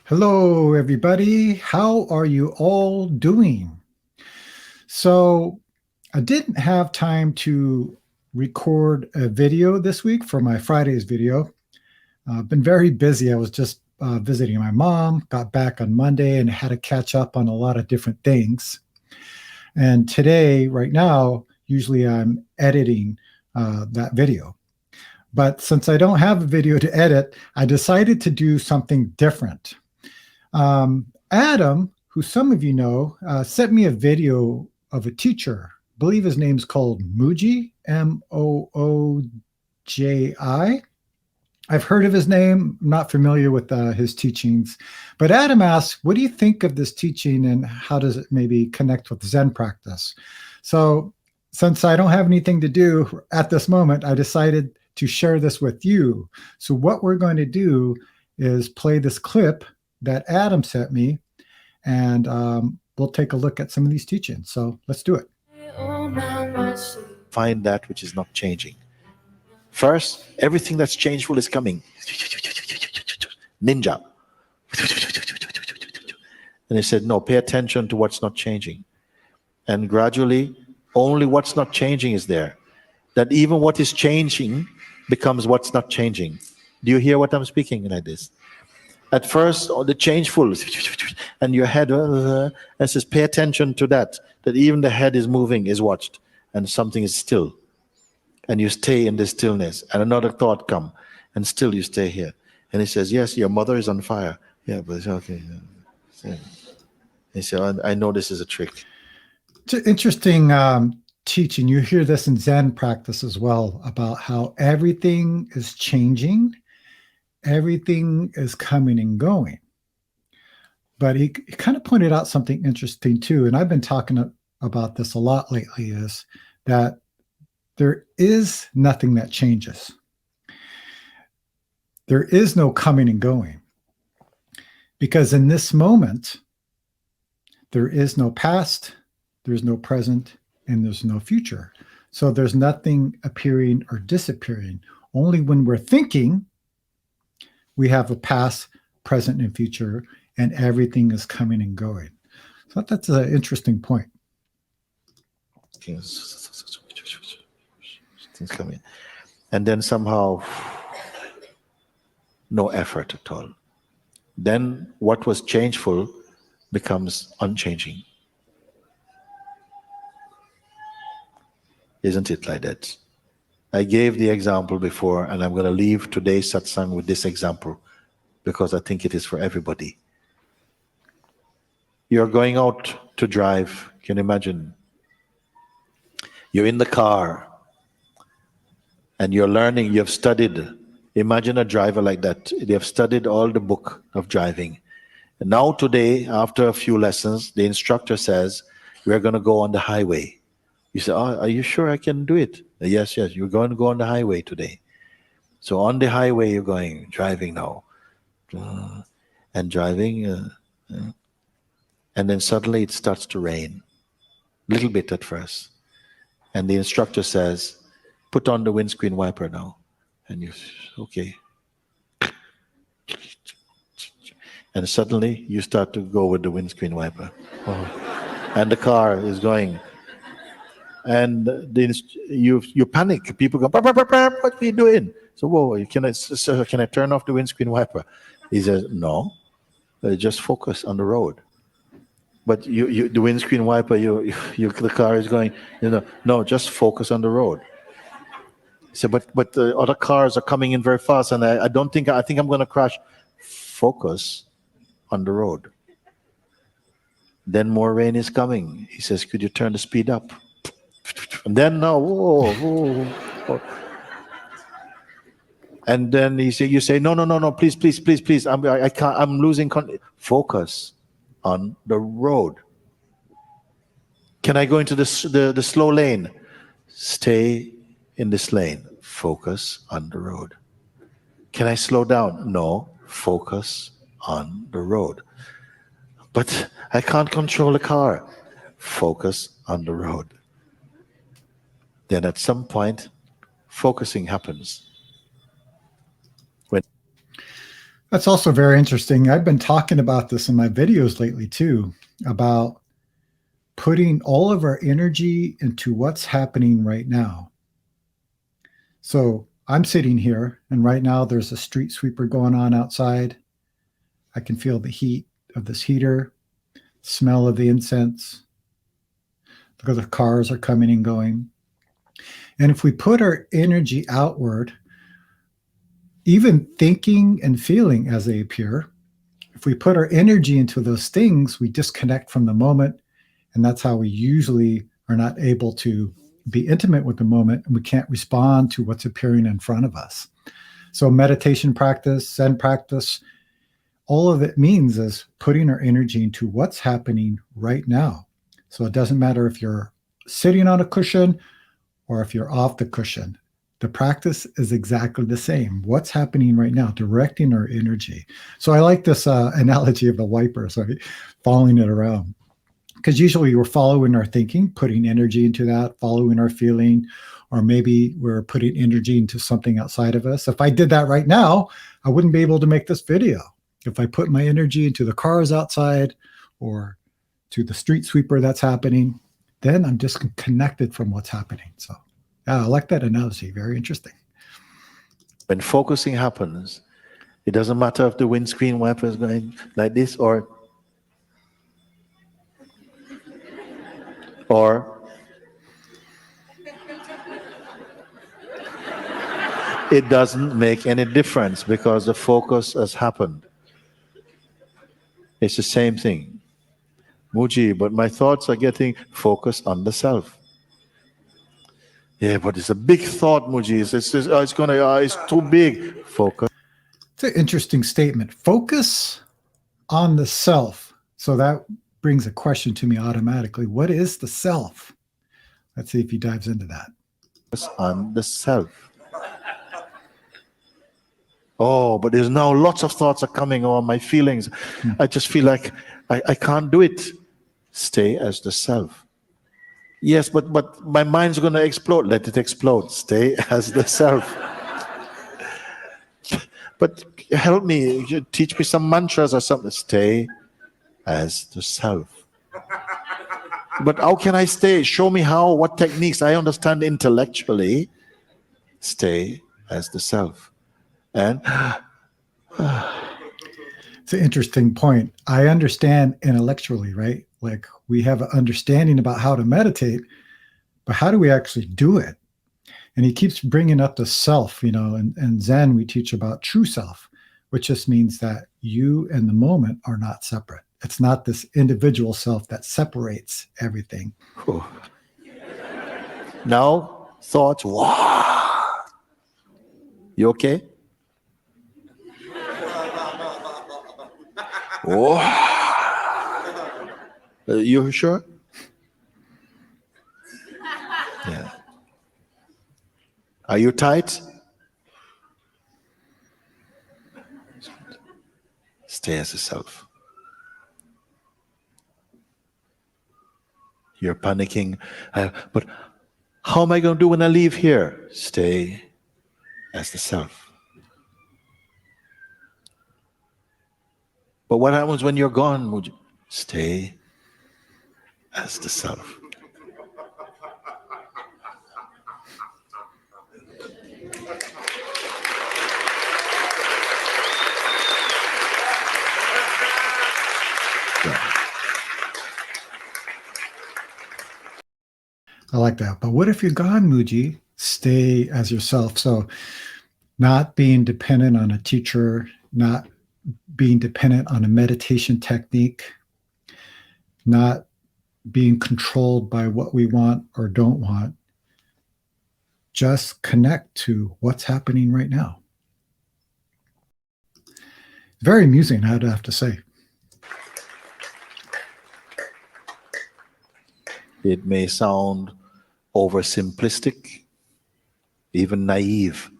Hello, everybody. How are you all doing? So, I didn't have time to record a video this week for my Friday's video. I've been very busy. I was just visiting my mom, got back on Monday, and had to catch up on a lot of different things. And today, right now, usually I'm editing that video. But since I don't have a video to edit, I decided to do something different. Adam, who some of you know, sent me a video of a teacher. I believe his name's called Mooji, Mooji. I've heard of his name, I'm not familiar with his teachings. But Adam asks, what do you think of this teaching and how does it maybe connect with Zen practice? So, since I don't have anything to do at this moment, I decided to share this with you. So, what we're going to do is play this clip that Adam sent me, and we'll take a look at some of these teachings. So let's do it. Find that which is not changing. First, everything that's changeful is coming. Ninja. And he said, no, pay attention to what's not changing. And gradually, only what's not changing is there. That even what is changing becomes what's not changing. Do you hear what I'm speaking like this? At first, the changeful, and your head, and says, pay attention to that even the head is moving, is watched, and something is still. And you stay in the stillness, and another thought come, and still you stay here. And he says, yes, your mother is on fire. Yeah, but it's okay. He said, I know this is a trick. It's an interesting teaching. You hear this in Zen practice as well, about how everything is changing. Everything is coming and going. But he kind of pointed out something interesting too, and I've been talking about this a lot lately, is that there is nothing that changes. There is no coming and going. Because in this moment, there is no past, there's no present, and there's no future. So there's nothing appearing or disappearing. Only when we're thinking, we have a past, present, and future, and everything is coming and going. So that's an interesting point. Things coming. And then somehow, no effort at all. Then what was changeful becomes unchanging. Isn't it like that? I gave the example before, and I'm going to leave today's satsang with this example because I think it is for everybody. You're going out to drive. Can you imagine? You're in the car and you're learning, you've studied. Imagine a driver like that. They have studied all the book of driving. And now today, after a few lessons, the instructor says, we're going to go on the highway. You say, oh, are you sure I can do it? Yes, you're going to go on the highway today. So on the highway, you're going, driving now. And driving. And then suddenly it starts to rain. A little bit at first. And the instructor says, put on the windscreen wiper now. And you, okay. And suddenly you start to go with the windscreen wiper. Oh. And the car is going. And you panic. People go, what are you doing? So, whoa, can I turn off the windscreen wiper? He says, no, just focus on the road. But the windscreen wiper, the car is going, no, just focus on the road. He said, but the other cars are coming in very fast, and I think I'm going to crash. Focus on the road. Then more rain is coming. He says, could you turn the speed up? And then now, whoa. And then you say, no, please. I can't. I'm losing focus on the road. Can I go into the slow lane? Stay in this lane. Focus on the road. Can I slow down? No. Focus on the road. But I can't control the car. Focus on the road. Then at some point, focusing happens. That's also very interesting. I've been talking about this in my videos lately too, about putting all of our energy into what's happening right now. So I'm sitting here, and right now there's a street sweeper going on outside. I can feel the heat of this heater, smell of the incense. Look at the cars are coming and going. And if we put our energy outward, even thinking and feeling as they appear, if we put our energy into those things, we disconnect from the moment. And that's how we usually are not able to be intimate with the moment, and we can't respond to what's appearing in front of us. So meditation practice, Zen practice, all of it means is putting our energy into what's happening right now. So it doesn't matter if you're sitting on a cushion or if you're off the cushion. The practice is exactly the same. What's happening right now, directing our energy. So I like this analogy of the wiper, sorry, following it around. Because usually we're following our thinking, putting energy into that, following our feeling, or maybe we're putting energy into something outside of us. If I did that right now, I wouldn't be able to make this video. If I put my energy into the cars outside or to the street sweeper that's happening, then I'm disconnected from what's happening. So yeah, I like that analogy. Very interesting. When focusing happens, it doesn't matter if the windscreen wiper is going like this or it doesn't make any difference because the focus has happened. It's the same thing. Mooji, but my thoughts are getting focused on the self. Yeah, but it's a big thought, Mooji. It's too big. Focus. It's an interesting statement. Focus on the self. So that brings a question to me automatically. What is the self? Let's see if he dives into that. Focus on the self. Oh, but there's now lots of thoughts are coming on my feelings. I just feel like I can't do it. Stay as the self. Yes, but my mind's going to explode. Let it explode. Stay as the self. But help me, teach me some mantras or something. Stay as the self. But how can I stay? Show me how, what techniques. I understand intellectually. Stay as the self. And it's an interesting point. I understand intellectually, right? Like we have an understanding about how to meditate, but how do we actually do it? And he keeps bringing up the self, and Zen, we teach about true self, which just means that you and the moment are not separate. It's not this individual self that separates everything. Now, thoughts, wow. You okay? You sure? Yeah. Are you tight? Stay as a self. You're panicking. But how am I going to do when I leave here? Stay as the self. But what happens when you're gone, Mooji? Stay as the self. I like that. But what if you're gone, Mooji? Stay as yourself. So not being dependent on a teacher, not being dependent on a meditation technique, not being controlled by what we want or don't want. Just connect to what's happening right now. Very amusing, I'd have to say. It may sound oversimplistic, even naive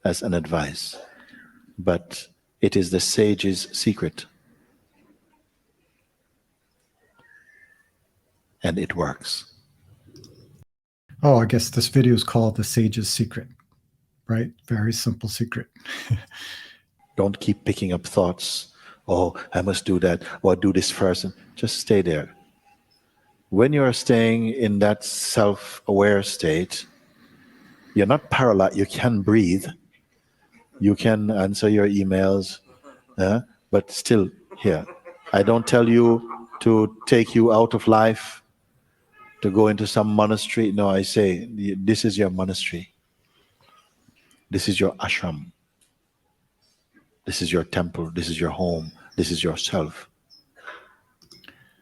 as an advice, but it is the sage's secret. And it works. Oh, I guess this video is called The Sage's Secret, right? Very simple secret. Don't keep picking up thoughts. Oh, I must do that, or do this first. Just stay there. When you are staying in that self-aware state, you're not paralyzed. You can breathe. You can answer your emails, but still here. I don't tell you to take you out of life, to go into some monastery. No, I say, this is your monastery. This is your ashram. This is your temple. This is your home. This is yourself.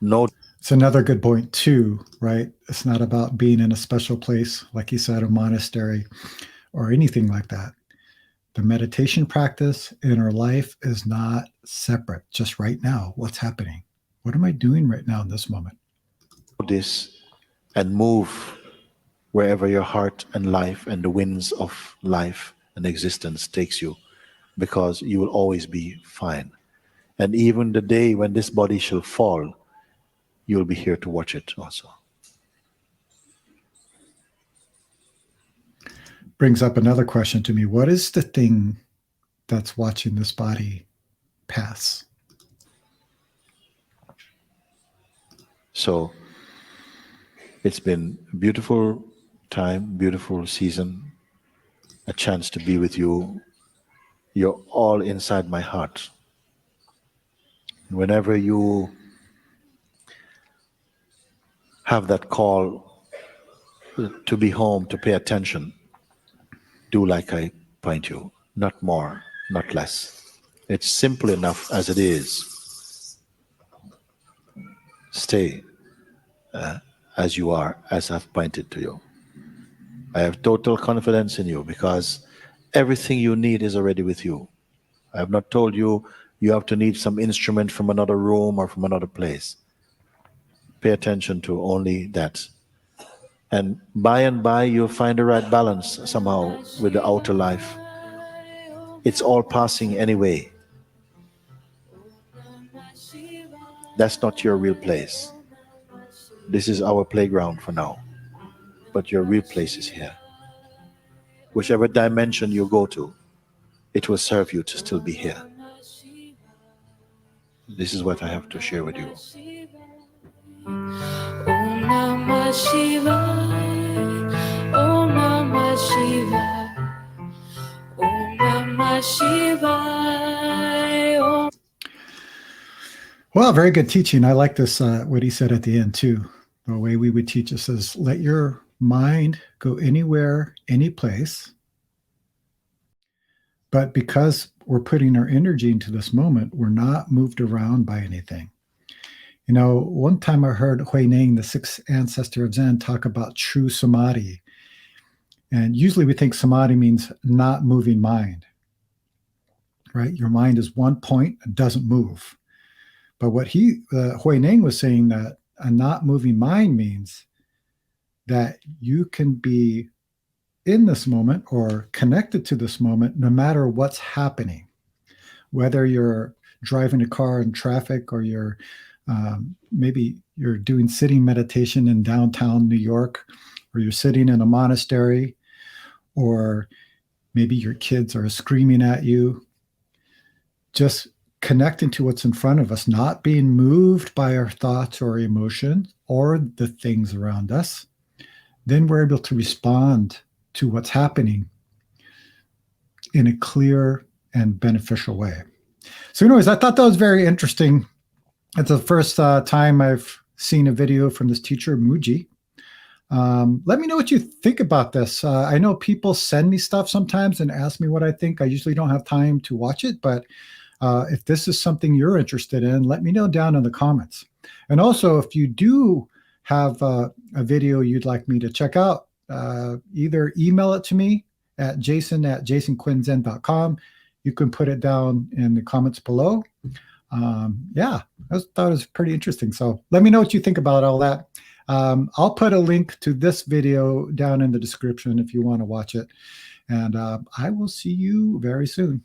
No. It's another good point too, right? It's not about being in a special place, like you said, a monastery or anything like that. The meditation practice in our life is not separate. Just right now, what's happening? What am I doing right now in this moment? This and move wherever your heart and life and the winds of life and existence takes you, because you will always be fine. And even the day when this body shall fall, you'll be here to watch it also. Brings up another question to me. What is the thing that's watching this body pass? So it's been a beautiful time, beautiful season, a chance to be with you. You're all inside my heart. Whenever you have that call to be home, to pay attention, do like I point you, not more, not less. It's simple enough as it is. Stay as you are, as I've pointed to you. I have total confidence in you because everything you need is already with you. I have not told you you have to need some instrument from another room or from another place. Pay attention to only that. And by, you'll find the right balance somehow with the outer life. It's all passing anyway. That's not your real place. This is our playground for now. But your real place is here. Whichever dimension you go to, it will serve you to still be here. This is what I have to share with you. Om Namah Shivaya. Om Namah Shivaya. Om Namah Shivaya. Well, very good teaching. I like this, what he said at the end too. The way we would teach us is let your mind go anywhere, any place. But because we're putting our energy into this moment, we're not moved around by anything. You know, one time I heard Hyon, the sixth ancestor of Zen, talk about true samadhi. And usually we think samadhi means not moving mind, right? Your mind is one point, it doesn't move. But what Hyon was saying, that a not moving mind means that you can be in this moment or connected to this moment no matter what's happening, whether you're driving a car in traffic or you're maybe you're doing sitting meditation in downtown New York, or you're sitting in a monastery, or maybe your kids are screaming at you. Just connecting to what's in front of us, not being moved by our thoughts or emotions or the things around us, then we're able to respond to what's happening in a clear and beneficial way. So anyways, I thought that was very interesting. It's the first time I've seen a video from this teacher, Mooji. Let me know what you think about this. I know people send me stuff sometimes and ask me what I think. I usually don't have time to watch it, but if this is something you're interested in, let me know down in the comments. And also, if you do have a video you'd like me to check out, either email it to me at jason@jasonquinnzen.com. You can put it down in the comments below. Yeah, I thought it was pretty interesting. So let me know what you think about all that. I'll put a link to this video down in the description if you want to watch it. And I will see you very soon.